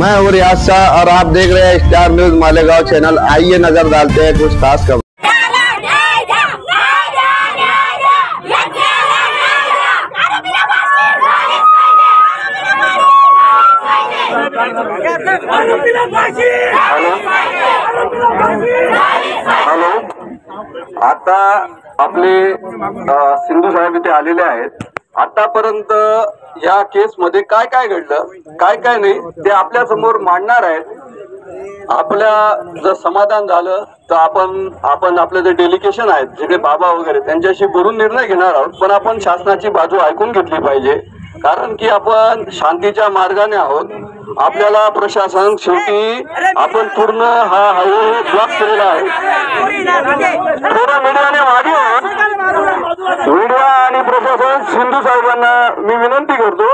मैं हूँ रियाज शाह और आप देख रहे हैं स्टार न्यूज मालेगांव चैनल। आइए नजर डालते हैं कुछ खास खबर। हॅलो, आता आपले सिंधू साहेब इथे आलेले आहेत। आतापर्यंत या केस मध्ये काय काय घडलं, काय काय नाही ते आपल्या समोर मांडणार आहेत। आपल्या जर समाधान झालं तर आपण आपले जे डेलिगेशन आहेत, जे बाबा वगैरे, त्यांच्याशी बोलून निर्णय घेणार आहोत। पण आपण शासनाची बाजू ऐकून घेतली पाहिजे, कारण की आपण शांतीच्या मार्गाने आहोत। आपल्याला प्रशासन शेवटी आपण पूर्ण हा हायवे ब्लॉक केलेला आहे। थोडा मीडियाने मागे मीडिया आणि प्रशासन सिंधू साहेबांना मी विनंती करतो,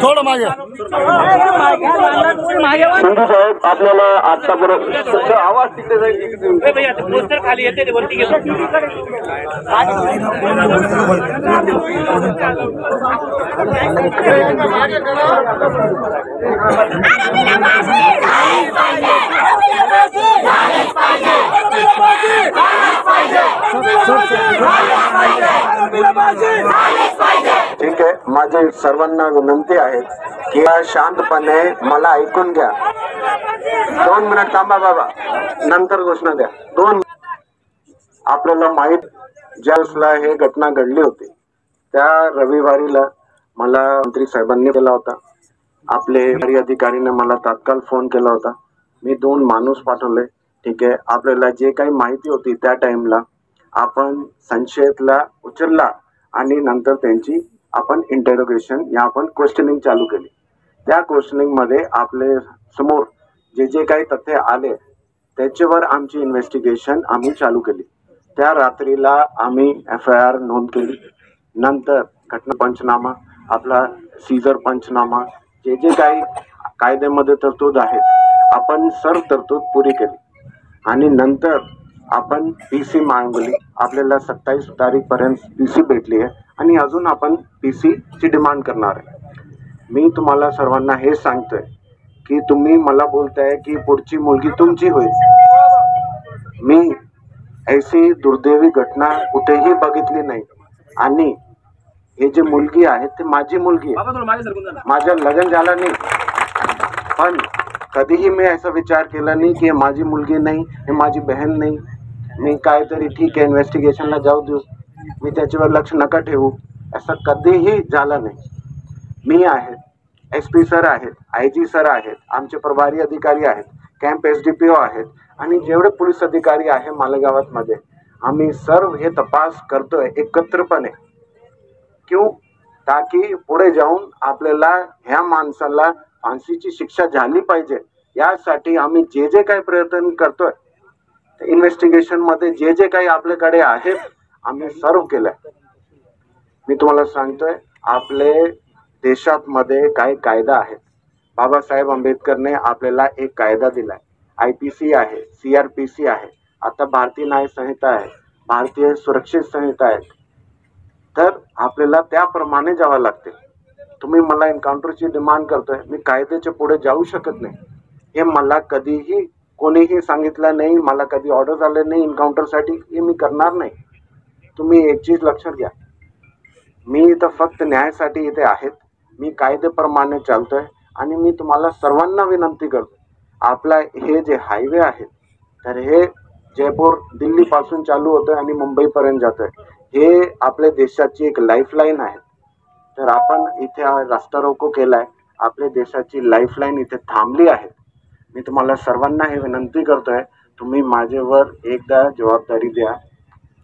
थोडं मागे। सिंधू साहेब, आपल्याला आतापर्यंत आवाज तिकडे जाईल, खाली येते वरती ठीक आहे। माझी सर्वांना विनंती आहे की शांतपणे मला ऐकून घ्या। 2 मिनिट थांबा बाबा, नंतर घोषणा द्या। 2 आपल्याला माहित ज्यावेळेसला हे घटना घडली होती त्या रविवारीला मला मंत्री साहेबांनी केला होता। आपले अधिकारीने मला तात्काळ फोन केला होता। मी 2 माणूस पाठवले। ठीक आहे, आपल्याला जे काही माहिती होती त्या टाइमला आपण संशयितला उचलला आणि नंतर त्यांची आपण इंटरोगेशन या आपण क्वेश्चनिंग चालू केली। त्या क्वेश्चनिंग मध्ये आपले समोर जे काही तथ्य आले त्याच्यावर आमची इन्व्हेस्टिगेशन आम्ही चालू केली। त्या रात्रीला आम्ही FIR नोंद केली। नंतर घटना पंचनामा, आपला सीजर पंचनामा, जे काही कायद्यामध्ये तरतूद आहे आपण सर्व तरतूद पुरी केली आणि नंतर आपण PC मागवली। आपल्याला 27 तारीखपर्यंत PC भेटली आहे आणि अजून आपण PC ची डिमांड करणार आहे। मी तुम्हाला सर्वांना हे सांगतोय की तुम्ही मला बोलताय की पुढची मुलगी तुमची होईल। मी ऐसी दुर्दैवी घटना कुठेही बघितली नाही आणि हे जे मुलगी आहे ते माझी मुलगी आहे। माझं लग्न झालं नाही, पण कधीही मी असा विचार केला नाही की माझी मुलगी नाही, हे माझी बहीण नाही। मी काहीतरी ठीक आहे इन्व्हेस्टिगेशनला जाऊ देऊ, मी त्याच्यावर लक्ष नका ठेवू, असं कधीही झालं नाही। मी आहे, SP सर आहेत, IG सर आहेत, आमचे प्रभारी अधिकारी आहेत, कॅम्प SDPO आहेत आणि जेवढे पोलीस अधिकारी आहे मालेगावात, आम्ही सर्व हे तपास करतोय एकत्रपणे। क्यों? ताकि पुढे जाऊन आपल्याला ह्या माणसाला फाशीची शिक्षा झाली पाहिजे। यासाठी आम्ही जे काही प्रयत्न करतोय, इन्व्हेस्टिगेशन मध्ये जे काही आपल्याकडे आहे आम्ही सर्व केलंय। मी तुम्हाला सांगतोय, आपले देशात मध्ये काही कायदा आहेत। बाबासाहेब आंबेडकरने आपल्याला एक कायदा दिलाय, IPC आहे, CRPC आहे, आता भारतीय न्याय संहिता आहे, भारतीय सुरक्षित संहिता आहे। तर आपल्याला त्याप्रमाणे जावं लागते। तुम्ही मला एन्काउंटरची डिमांड करतोय, मी कायद्याच्या पुढे जाऊ शकत नाही। हे मला कधीही कोणीही सांगितलं नाही, मला कधी ऑर्डर झाले नाही एन्काउंटरसाठी, हे मी करणार नाही। तुम्ही एक चीज लक्षात घ्या, मी इथं फक्त न्यायासाठी इथे आहेत। मी कायद्याप्रमाणे चालतोय आणि मी तुम्हाला सर्वांना विनंती करतो, आपला हे जे हायवे आहे तर हे जयपूर दिल्ली पासून चालू होतोय आणि मुंबईपर्यंत जातोय। हे आपल्या देशाची एक लाईफलाईन आहे। तर आपण इथे रस्ता रोको केलाय, आपल्या देशाची लाईफलाईन इथे थांबली आहे। मी तुम्हाला सर्वांना हे विनंती करतोय, तुम्ही माझ्यावर एकदा जबाबदारी द्या।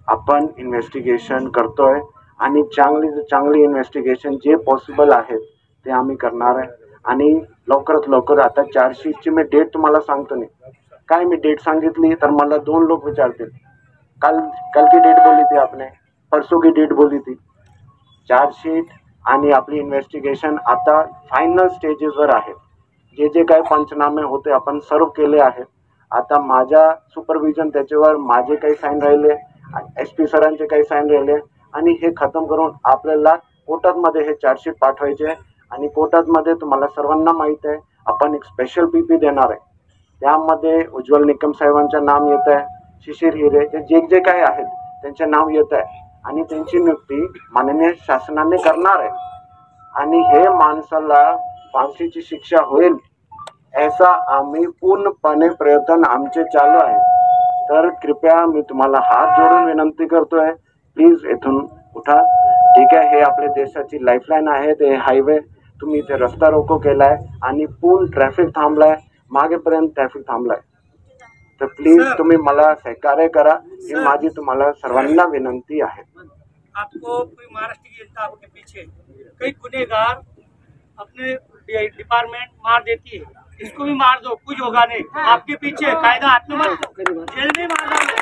आपण इन्व्हेस्टिगेशन करतोय आणि चांगली इन्व्हेस्टिगेशन जे पॉसिबल आहे ते आम्ही करणार आहे आणि लवकरात लवकर। आता चार्जशीटची मी डेट तुम्हाला सांगतो नाही, काय मी डेट सांगितली तर मला 2 लोक विचारतील, कल की डेट बोली थी आपने, परसों की डेट बोली थी। चार्जशीट आणि आपली इन्व्हेस्टिगेशन आता फायनल स्टेजेसवर आहे। जे काही पंचनामे होते आपण सर्व केले आहेत। आता माझा सुपरविजन त्याच्यावर माझे काही साईन राहिले, SP सरांचे काही साईन राहिले आणि हे खतम करून आपल्याला कोर्टात मध्ये हे चार्जशीट पाठवायचे आणि कोर्टात मध्ये तुम्हाला सर्वांना माहित आहे आपण एक स्पेशल पीपी देणार आहे. त्यामध्ये उज्ज्वल निकम साहेबांचं नाम येत आहे, शिशिर हिरे जे काही आहेत त्यांचे नाव येत आहे आणि त्यांची नियुक्ती माननीय शासनाने करणार आहे. आणि हे माणसाला फाशीची शिक्षा होईल ऐसा आम्ही पूर्णपणे प्रयत्न आमचे चालू आहे. तर कृपया मी तुम्हाला हात जोडून विनंती करतोय, प्लीज इथून उठा. ठीक आहे, हे आपल्या देशाची लाईफलाईन आहे. ते हायवे तुम्ही इथे रस्ता रोको केलाय आणि पूर्ण ट्रॅफिक थांबलाय, मागेपर्यंत ट्रॅफिक थांबलाय. तर प्लीज तुम्ही मला सहकार्य करा, ही माझी तुम्हाला सर्वांना विनंती आहे. आपको कोई महाराष्ट्र की जनता आपके पीछे, कई गुनेगार अपने डिपार्टमेंट मार देती है, इसको भी मार दो, कुछ होगा नहीं. आपके पीछे कायदा हाथ में मत लो, जेल में मार डालो.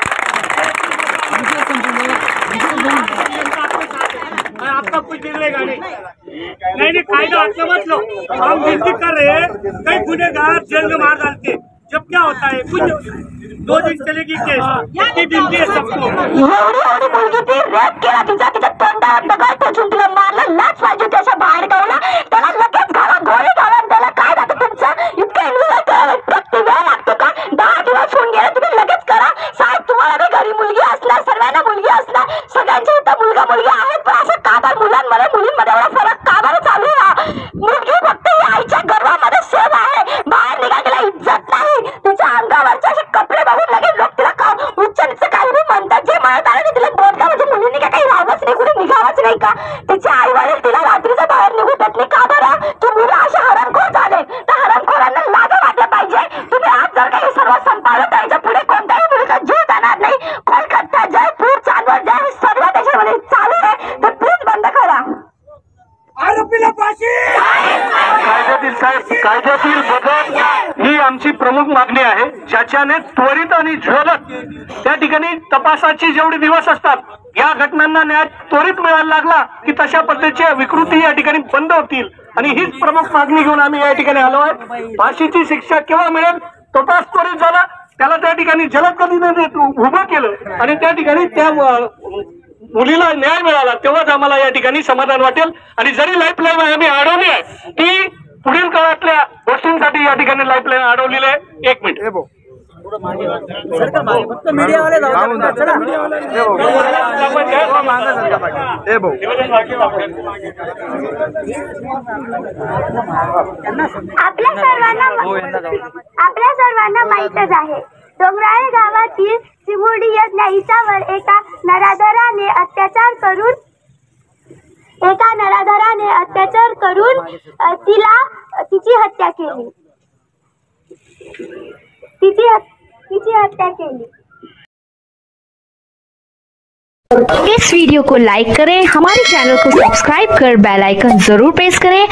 आपका कुछ बिगड़ेगा नहीं. नहीं, कायदा हाथ में मत लो. हम विनती कर रहे हैं, कई गुनेगार जेल में मार डालते, जब क्या होता है कुछ 2 दिन चलेगी केस. इतनी बिनती है सबको. एवढी मुलगी ती रेप केला, तिचा तोंडावर दगड टोचून तिला मारलं, लाच पाहिजे त्याच्या बाहेर गावला, त्याला लगेच घाला, गोळी घाला. त्याला काय जातं तुमचं इतकं इन्व्हेस्ट करायला प्रत्येक वेळा लागतो का? 10 दिवस होऊन गेले, तुम्ही लगेच करा. साहेब तुम्हाला नाही घरी मुलगी असणार, सर्वांना मुलगी असणार, सगळ्यांच्या इथं मुलगा मुलगी आहेत, पण असं का बरं मुलांमध्ये मुलींमध्ये एवढा फरक का बरं चालू आहे? मुलगी फक्त आईच्या गर्भामध्ये सेव आहे, बाहेर निघायला इज्जत नाही. तिच्या अंगावरचे असे कपडे बघून लगेच लोक तिला का उच्च नीच काही म्हणतात. जे म्हणत आले तिला बोलता म्हणजे मुलींनी का काही राहावंच नाही, कुठे निघावंच नाही का? तिचे आई वडील तिला रात्रीचं बाहेर निघू देत नाही का बरं? तुम्ही असे हरणखोर झाले तर हरणखोरांना लाज वाटलं पाहिजे. तुम्ही आज जर काही सर्व संपादन त्याच्या पुढे कोणत्याही मुलीचा जीव जाणार नाही. कोलकाता जयपूर चांदवड जय सर्व देशामध्ये चालू आहे, तर प्लीज बंद करा. आरोपीला फाशी. कायद्यातील बदल ही आमची प्रमुख मागणी आहे, ज्याच्याने त्वरित आणि ज्वलत त्या ठिकाणी तपासाची जेवढे दिवस असतात या घटनांना न्याय त्वरित मिळायला लागला की तशा पद्धतीच्या विकृती या ठिकाणी बंद होतील. आणि हीच प्रमुख मागणी घेऊन आम्ही या ठिकाणी आलो आहे. फाशीची शिक्षा केव्हा मिळेल? तपास त्वरित झाला, त्याला त्या ठिकाणी जलद गतीने उभं केलं आणि त्या ठिकाणी त्या मुलीला न्याय मिळाला, तेव्हाच आम्हाला या ठिकाणी समाधान वाटेल. आणि जरी लाईफलाईन आम्ही अडवली आहे, ती पुढील काळातल्या गोष्टींसाठी या ठिकाणी लाईफलाईन अडवलेली आहे. 1 मिनिट. आपल्या सर्वांना माहीतच आहे, डोंगराळे गावातील चिमुरडी या न्यायीच्यावर एका नराधराने अत्याचार करून तिची हत्या केली. इस वीडियो को लाइक करें, हमारे चैनल को सब्सक्राइब कर बेल आइकन जरूर प्रेस करें.